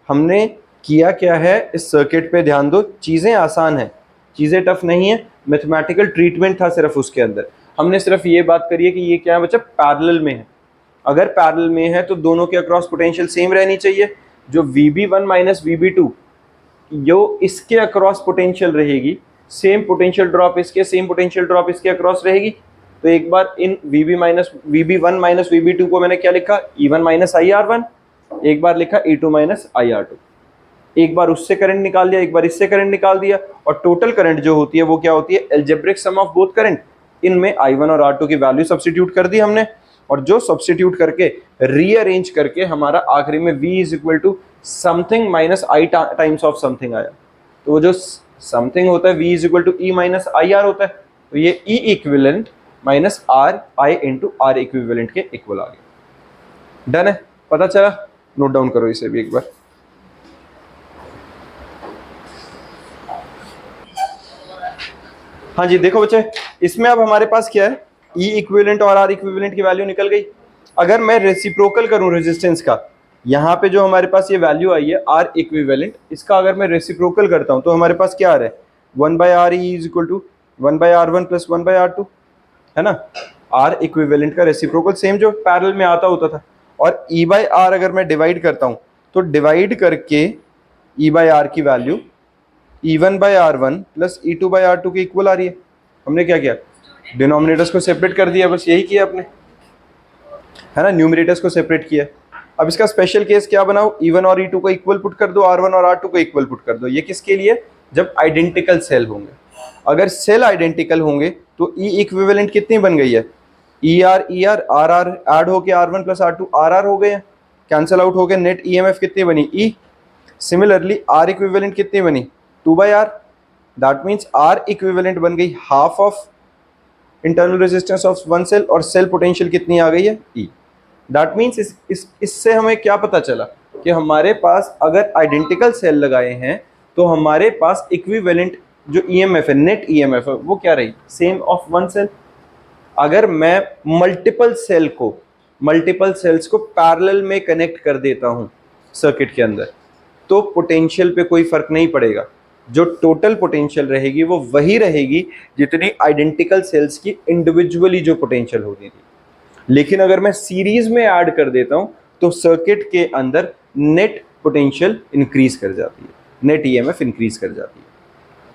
हमने किया क्या है, इस सर्किट पे ध्यान दो, चीज़ें आसान हैं, चीज़ें टफ नहीं है, मैथमेटिकल ट्रीटमेंट था सिर्फ उसके अंदर। हमने सिर्फ ये बात करी है कि ये क्या है बच्चा, पैरेलल में है। अगर पैरेलल में है तो दोनों के अक्रॉस पोटेंशियल सेम रहनी चाहिए। जो VB1 माइनस VB2 जो इसके अक्रॉस पोटेंशियल रहेगी, सेम पोटेंशियल ड्रॉप इसके, सेम पोटेंशियल ड्रॉप इसके अक्रॉस रहेगी। तो एक बार इन VB1 माइनस VB2 को मैंने क्या लिखा, E1 माइनस IR1, एक बार लिखा E2 माइनस IR2। एक बार उससे करंट निकाल दिया, एक बार इससे करंट निकाल दिया और टोटल करंट जो होती है वो क्या होती है, algebraic sum of both current. इनमें I1 और R2 की वैल्यू सब्स्टिट्यूट कर दी हमने और जो सब्स्टिट्यूट करके रीअरेंज करके हमारा आखिरी में V is equal to something minus I times of something आया। तो वो जो समथिंग होता है V is equal to E minus IR होता है, तो ये E equivalent minus I into R equivalent के इक्वल आ गया। डन है, पता चला। नोट डाउन करो इसे भी एक बार। हाँ जी, देखो बच्चे, इसमें अब हमारे पास क्या है, E इक्विवेलेंट और R इक्विवेलेंट की वैल्यू निकल गई। अगर मैं रेसिप्रोकल करूं रेजिस्टेंस का, यहाँ पे जो हमारे पास ये वैल्यू आई है R इक्विवेलेंट, इसका अगर मैं रेसिप्रोकल करता हूं तो हमारे पास क्या आ रहा है, 1 by R is equal to 1 by R1 plus 1 by R2, है ना। R इक्विवेलेंट का रेसिप्रोकल सेम जो पैरेलल में आता होता था। और E बाई आर अगर मैं डिवाइड करता हूं तो डिवाइड करके E बाई आर की value E1 by R1 plus E2 by R2 के इक्वल आ रही है। हमने क्या किया, डिनोमिनेटर्स को सेपरेट कर दिया, बस यही किया आपने, है ना। न्यूमरेटर्स को सेपरेट किया। अब इसका स्पेशल केस क्या बनाओ, E1 और E2 को इक्वल पुट कर दो, R1 और R2 को इक्वल पुट कर दो। ये किसके लिए, जब आइडेंटिकल सेल होंगे। अगर सेल आइडेंटिकल होंगे तो E इक्विवेलेंट कितनी बन गई है, ER ER RR ऐड होके R1 प्लस R2 RR हो गए हैं, कैंसिल आउट हो गए, नेट EMF कितनी बनी, E। सिमिलरली R इक्विवेलेंट कितनी बनी, 2 by R। That means R equivalent बन गई half of internal resistance of one cell और सेल पोटेंशियल कितनी आ गई है, E। दैट मीन्स इससे हमें क्या पता चला कि हमारे पास अगर आइडेंटिकल सेल लगाए हैं तो हमारे पास इक्विवेलेंट जो EMF है, नेट EMF है, वो क्या रही, सेम ऑफ वन सेल। अगर मैं मल्टीपल सेल्स को पैरेलल में कनेक्ट कर देता हूं सर्किट के अंदर तो पोटेंशियल पे कोई फर्क नहीं पड़ेगा। जो टोटल पोटेंशियल रहेगी वो वही रहेगी जितनी आइडेंटिकल सेल्स की इंडिविजुअली जो पोटेंशियल होती थी। लेकिन अगर मैं सीरीज में ऐड कर देता हूं तो सर्किट के अंदर नेट पोटेंशियल इंक्रीज कर जाती है, नेट EMF इंक्रीज कर जाती है।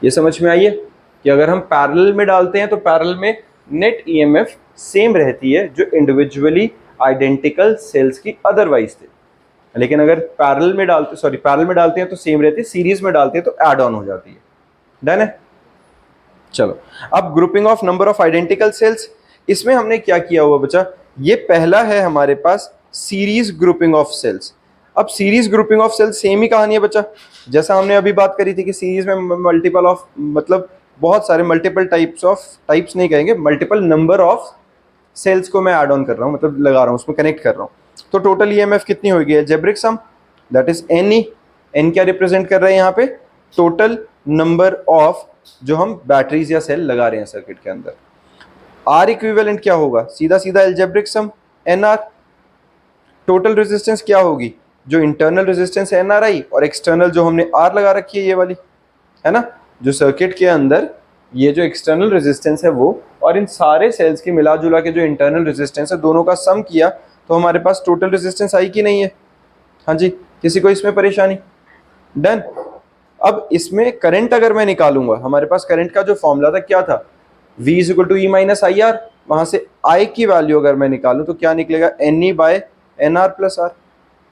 ये समझ में आई है कि अगर हम पैरेलल में डालते हैं तो पैरेलल में नेट EMF सेम रहती है जो इंडिविजुअली आइडेंटिकल सेल्स की अदरवाइज थे। लेकिन अगर पैरेलल में डालते हैं तो सेम रहती है, सीरीज में डालते हैं तो ऐड ऑन हो जाती है। डन है। चलो, अब grouping of number of identical sales, इसमें हमने क्या किया हुआ बच्चा, ये पहला है हमारे पास सीरीज ग्रुपिंग ऑफ सेल्स। अब series grouping of cells same ही कहानी है बच्चा, जैसा हमने अभी बात करी थी कि सीरीज में मल्टीपल ऑफ, मतलब बहुत सारे मल्टीपल टाइप्स नहीं कहेंगे, मल्टीपल नंबर ऑफ सेल्स को मैं ऐड ऑन कर रहा हूँ, मतलब लगा रहा हूँ, उसमें कनेक्ट कर रहा हूँ। तो टोटल EMF कितनी होगी, algebraic sum, that is NE। N क्या रिप्रेजेंट कर रहे हैं यहाँ पे, टोटल नंबर ऑफ जो हम बैटरीज या सेल लगा रहे हैं सर्किट के अंदर। R इक्विवेलेंट क्या होगा, सीधा सीधा अलजेब्रिक सम NR। टोटल रेजिस्टेंस क्या होगी, जो इंटरनल रेजिस्टेंस NRI और एक्सटर्नल जो हमने R लगा रखी है ये वाली, है ना, जो सर्किट के अंदर ये जो एक्सटर्नल रेजिस्टेंस है वो, और इन सारे सेल्स की मिला जुला के जो इंटरनल रेजिस्टेंस है, दोनों का सम किया तो हमारे पास टोटल रेजिस्टेंस आई कि नहीं है? हाँ जी, किसी को इसमें परेशानी? डन। अब इसमें करंट अगर मैं निकालूंगा, हमारे पास करंट का जो फॉर्मूला था क्या था? V is equal to E minus I R. वहां से I की वैल्यू अगर मैं निकालूं तो क्या निकलेगा? NE by NR plus R.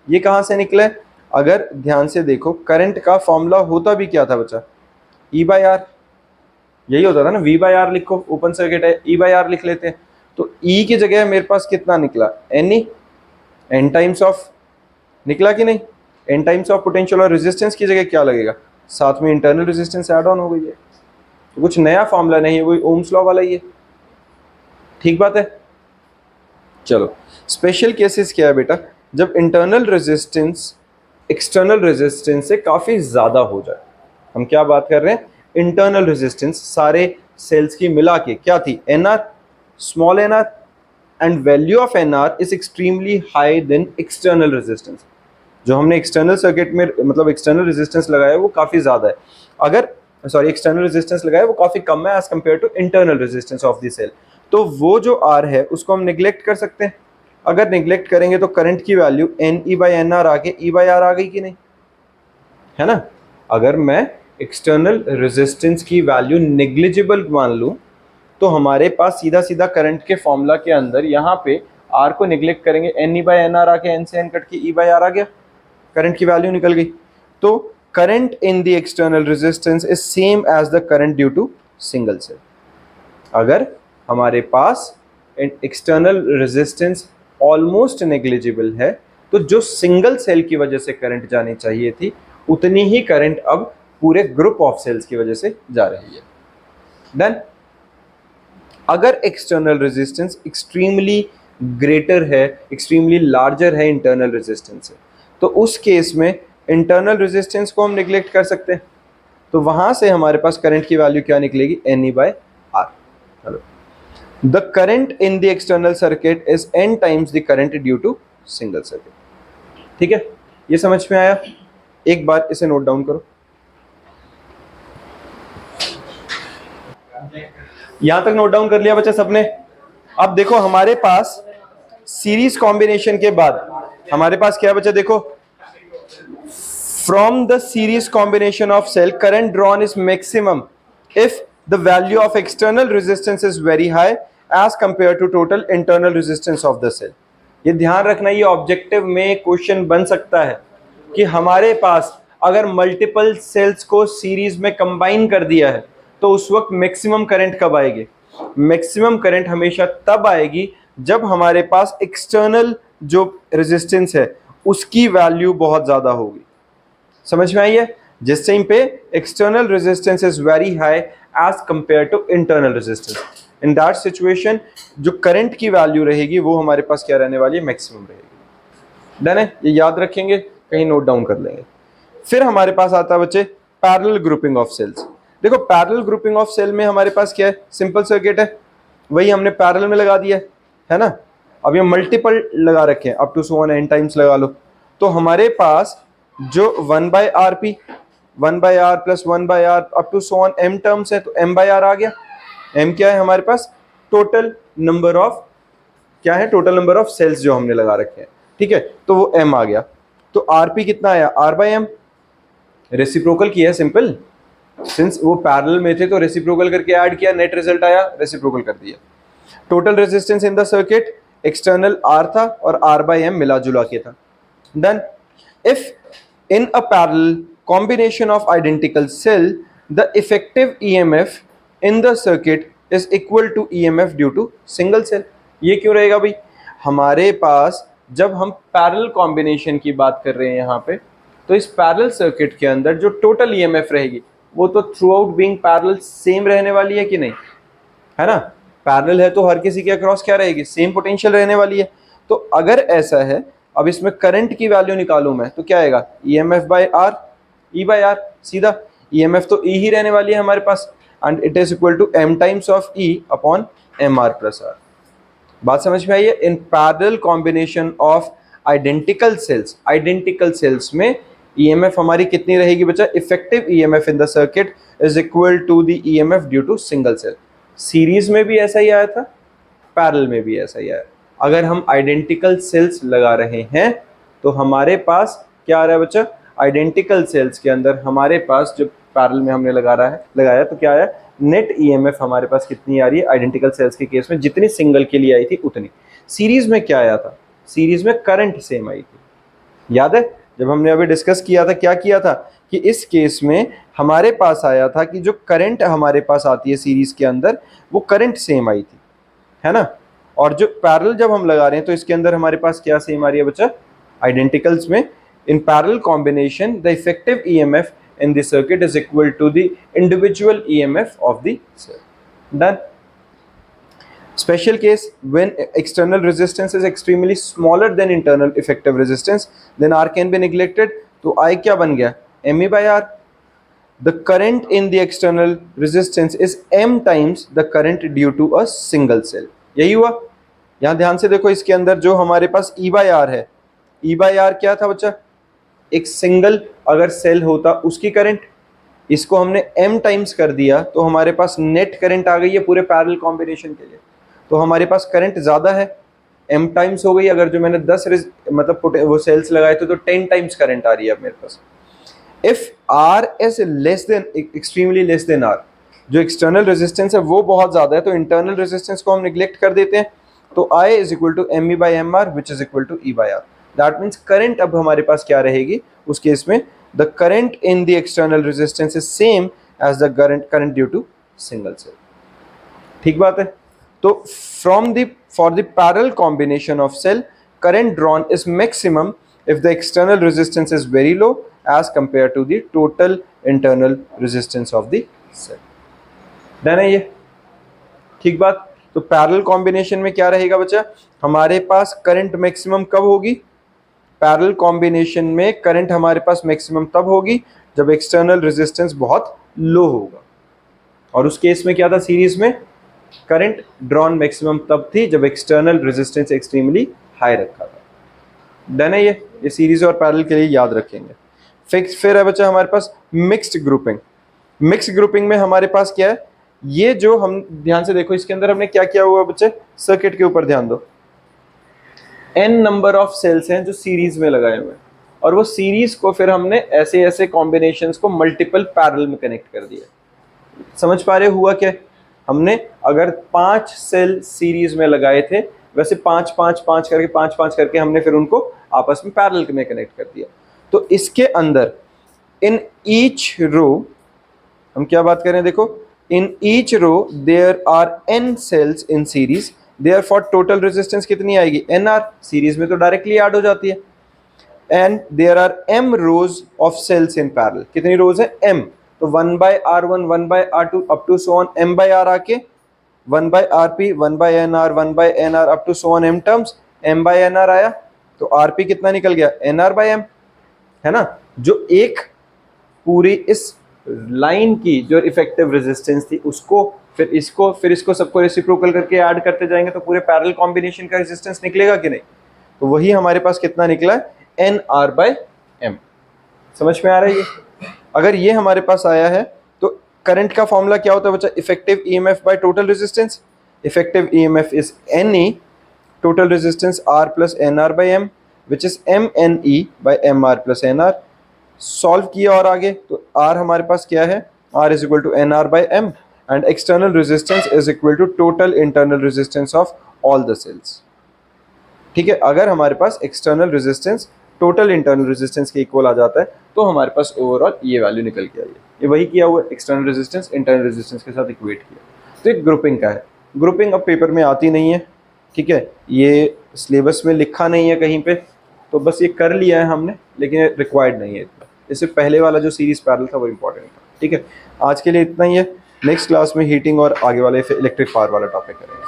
ये कहां से निकले? अगर ध्यान से देखो, करंट का फॉर्मूला होता भी क्या था बच्चा? E बाय आर, यही होता था ना। V बाय आर लिखो, ओपन सर्किट है, E बाय आर लिख लेते हैं। तो E की जगह मेरे पास कितना निकला? NE, N टाइम्स ऑफ, निकला कि नहीं? N टाइम्स ऑफ पोटेंशियल, और रेजिस्टेंस की जगह क्या लगेगा? साथ में इंटरनल रेजिस्टेंस ऐड ऑन हो गई है। तो कुछ नया फॉर्मूला नहीं है, वही ओम्स लॉ वाला ही है। ठीक बात है। चलो, स्पेशल केसेस क्या है बेटा? जब इंटरनल रेजिस्टेंस एक्सटर्नल रेजिस्टेंस से काफी ज्यादा हो जाए। हम क्या बात कर रहे हैं? इंटरनल रेजिस्टेंस सारे सेल्स की मिला के क्या थी? NR, small nr, and value of NR is extremely high than external resistance. जो हमने एक्सटर्नल सर्किट में मतलब एक्सटर्नल रेजिस्टेंस लगाया है वो काफी ज्यादा है, अगर सॉरी एक्सटर्नल रेजिस्टेंस लगाया है वो काफी कम है as compared to internal resistance of the cell. तो वो जो R है उसको हम निग्लेक्ट कर सकते हैं। अगर निग्लेक्ट करेंगे तो करंट की वैल्यू NE बाय NR आके E बाय R आ गई कि नहीं? है ना। अगर मैं एक्सटर्नल रेजिस्टेंस की वैल्यू नेग्लिजिबल मान लूं तो हमारे पास सीधा सीधा करंट के फॉर्मूला के अंदर यहाँ पे R को निग्लेक्ट करेंगे, NE बाय NR आके N से N कट के E बाय R आ गया, करंट की वैल्यू निकल गई। तो current in the external resistance is same as the current due to single cell. अगर हमारे पास एक्सटर्नल रेजिस्टेंस ऑलमोस्ट नेग्लिजिबल है तो जो सिंगल सेल की वजह से करंट जानी चाहिए थी उतनी ही करंट अब पूरे ग्रुप ऑफ सेल्स की वजह से जा रही है। डन। अगर एक्सटर्नल रेजिस्टेंस एक्सट्रीमली ग्रेटर है, एक्सट्रीमली लार्जर है इंटरनल रेजिस्टेंस से, तो उस केस में इंटरनल रेजिस्टेंस को हम निग्लेक्ट कर सकते हैं। तो वहां से हमारे पास करंट की वैल्यू क्या निकलेगी? NE by R। चलो, the current in the external circuit is N times the current due to single circuit. ठीक है, ये समझ में आया? एक बार इसे नोट डाउन करो। यहां तक नोट डाउन कर लिया बच्चा सबने? अब देखो हमारे पास सीरीज कॉम्बिनेशन के बाद हमारे पास क्या बच्चा? देखो, from the series combination of cell, current drawn is maximum if the value of external resistance is very high as compared to total internal resistance of the cell। ये ध्यान रखना, ये ऑब्जेक्टिव में क्वेश्चन बन सकता है कि हमारे पास अगर मल्टीपल सेल्स को सीरीज में कंबाइन कर दिया है तो उस वक्त मैक्सिमम करंट कब आएगी? मैक्सिमम करंट हमेशा तब आएगी जब हमारे पास एक्सटर्नल जो रेजिस्टेंस है उसकी वैल्यू बहुत ज्यादा होगी। समझ में आई है? जिस टाइम पे external resistance is very high as compared to internal resistance, in that situation जो करंट की वैल्यू रहेगी वो हमारे पास क्या रहने वाली है? मैक्सिमम रहेगी। डन है? ये याद रखेंगे, कहीं नोट डाउन कर लेंगे। फिर हमारे पास आता है बच्चे पैरेलल ग्रुपिंग ऑफ सेल्स। देखो, पैरेलल ग्रुपिंग ऑफ सेल में हमारे पास क्या है? सिंपल सर्किट है, वही हमने पैरेलल में लगा दिया है ना। अब ये मल्टीपल लगा रखे हैं, up to so on n times लगा लो। तो हमारे पास जो 1 by R P, 1 by R plus 1 by R up to so on m terms है, तो m बाय आर आ गया। m क्या है हमारे पास? टोटल नंबर ऑफ, क्या है? टोटल नंबर ऑफ सेल्स जो हमने लगा रखे हैं। ठीक है, तो वो m आ गया। तो rp कितना आया? r bye m। रेसिप्रोकल किया है, सिंपल, सिंस वो पैरेलल में थे तो रेसिप्रोकल करके ऐड किया, नेट रिजल्ट आया, रेसिप्रोकल कर दिया। Total resistance in the circuit external R था और R बाय M मिला जुला के था। Done. If in a parallel combination of identical cell, the effective EMF in the circuit is equal to EMF due to single cell। ये क्यों रहेगा भाई? हमारे पास जब हम पैरेलल कॉम्बिनेशन की बात कर रहे हैं यहाँ पे, तो इस पैरेलल सर्किट के अंदर जो टोटल EMF रहेगी वो तो through out being parallel same रहने वाली है कि नहीं? है ना। पैरेलल है तो हर किसी के अक्रॉस क्या रहेगी? सेम पोटेंशियल रहने वाली है। तो अगर ऐसा है, अब इसमें करंट की वैल्यू निकालूं मैं तो क्या आएगा? EMF by R, E by R। सीधा EMF तो E ही रहने वाली है हमारे पास, and it is equal to M times of E upon MR plus R। बात समझ में आई है? In parallel combination of identical cells में ईएमएफ हमारी कितनी रहेगी बच्चा, effective EMF in the circuit is equal to the EMF due to single cell. Series में भी ऐसा ही आया था, पैरेलल में भी ऐसा ही आया। अगर हम आइडेंटिकल सेल्स लगा रहे हैं तो हमारे पास क्या आ रहा है बच्चा, आइडेंटिकल सेल्स के अंदर हमारे पास जो पैरेलल में हमने लगाया तो क्या आया, नेट ईएमएफ हमारे पास कितनी आ रही है आइडेंटिकल सेल्स के केस में, जितनी सिंगल के लिए आई थी उतनी। सीरीज में क्या आया था, सीरीज में करंट सेम आई थी। याद है जब हमने अभी डिस्कस किया था, क्या किया था कि इस केस में हमारे पास आया था कि जो करंट हमारे पास आती है सीरीज के अंदर वो करंट सेम आई थी, है ना। और जो पैरेलल जब हम लगा रहे हैं तो इसके अंदर हमारे पास क्या सेम आ रही है बच्चा, आइडेंटिकल्स में इन parallel combination the effective EMF in the circuit is equal to the individual EMF of the cell. Done. Special case, when external resistance is extremely smaller than internal effective resistance, then R can be neglected. तो I क्या बन गया, ME by R. The current in the external resistance is M times the current due to a single cell. यही हुआ। यहाँ ध्यान से देखो, इसके अंदर जो हमारे पास E by R है, E by R क्या था बच्चा, एक सिंगल अगर सेल होता उसकी करंट, इसको हमने m टाइम्स कर दिया तो हमारे पास नेट करंट आ गई है पूरे पैरेलल कॉम्बिनेशन के लिए। तो हमारे पास करंट ज़्यादा है, m टाइम्स हो गई। अगर जो मैंने 10 मतलब वो सेल्स लगाए थे तो 10 टाइम्स करंट आ रही है अब मेरे पास। If R is less than, extremely less than R, जो एक्सटर्नल रेजिस्टेंस है वो बहुत ज़्यादा है तो इंटरनल रेजिस्टेंस को हम निगलेक्ट कर देते हैं। तो I is equal to M E by M R which is equal to E by R. That means current अब हमारे पास क्या रहेगी उस केस में, the current in the external resistance is same as the current due to single cell. ठीक बात है। तो for the parallel combination of cell, current drawn is maximum if the external resistance is very low as compared to the total internal resistance of the cell. Done है ये, ठीक बात। तो parallel combination में क्या रहेगा बच्चा, हमारे पास करंट मैक्सिमम कब होगी, पैरेलल कॉम्बिनेशन में करंट हमारे पास मैक्सिमम तब होगी जब एक्सटर्नल रेजिस्टेंस बहुत लो होगा। और उस केस में क्या था, सीरीज में करंट ड्रॉन मैक्सिमम तब थी जब एक्सटर्नल रेजिस्टेंस एक्सट्रीमली हाई रखा था। डन है ये सीरीज और पैरेलल के लिए याद रखेंगे। फिर है बच्चा हमारे पास मिक्स्ड ग्रुपिंग। मिक्स्ड ग्रुपिंग में हमारे पास क्या है, ये जो हम ध्यान से देखो इसके अंदर हमने क्या किया हुआ बच्चे, सर्किट के ऊपर ध्यान दो, n नंबर ऑफ सेल्स हैं जो सीरीज में लगाए हुए हैं और वो सीरीज को फिर हमने ऐसे ऐसे कॉम्बिनेशंस को मल्टीपल पैरेलल में कनेक्ट कर दिया। समझ पा रहे हुआ क्या, हमने अगर 5 सेल सीरीज में लगाए थे वैसे 5 5 5 करके 5 5 करके हमने फिर उनको आपस में पैरेलल में कनेक्ट कर दिया। तो इसके अंदर इन ईच रो हम क्या बात करें, देखो in each row there are n cells in series, therefore total resistance कितनी आएगी, nr, सीरीज में तो डायरेक्टली ऐड हो जाती है। And there are m rows of cells in parallel, कितनी रोज है m, तो 1/r1 1/r2 up to so on m/r आके 1/rp 1/nr 1/nr up to so on m terms m/nr आया तो rp कितना निकल गया, nr/m, है ना। जो एक पूरी इस लाइन की जो इफेक्टिव रेजिस्टेंस थी उसको फिर इसको सबको रेसिप्रोकल करके ऐड करते जाएंगे तो पूरे पैरेलल कॉम्बिनेशन का रेजिस्टेंस निकलेगा कि नहीं। तो वही हमारे पास कितना निकला है, nr/m। समझ में आ रहा है ये। अगर ये हमारे पास आया है तो करंट का फॉर्मूला क्या होता है बच्चा, effective EMF by total resistance. Effective EMF is NE, total resistance R plus nr/m which is mne by mr plus nr। Solve किया और आगे तो R हमारे पास क्या है, R is equal to nr/m and external resistance is equal to total internal resistance of all the cells. ठीक है, अगर हमारे पास external resistance total internal resistance के इक्वल आ जाता है तो हमारे पास ओवरऑल ये वैल्यू निकल के आई है। ये वही किया हुआ एक्सटर्नल रेजिस्टेंस इंटरनल रेजिस्टेंस के साथ इक्वेट किया। तो एक ग्रुपिंग का है, ग्रुपिंग अब पेपर में आती नहीं है, ठीक है, ये सिलेबस में लिखा नहीं है कहीं पे, तो बस ये कर लिया है हमने लेकिन रिक्वायर्ड नहीं है इतना। इससे पहले वाला जो सीरीज पैरेलल था वो इंपॉर्टेंट था। ठीक है, आज के लिए इतना ही है। नेक्स्ट क्लास में हीटिंग और आगे वाले इलेक्ट्रिक पावर वाला टॉपिक करेंगे।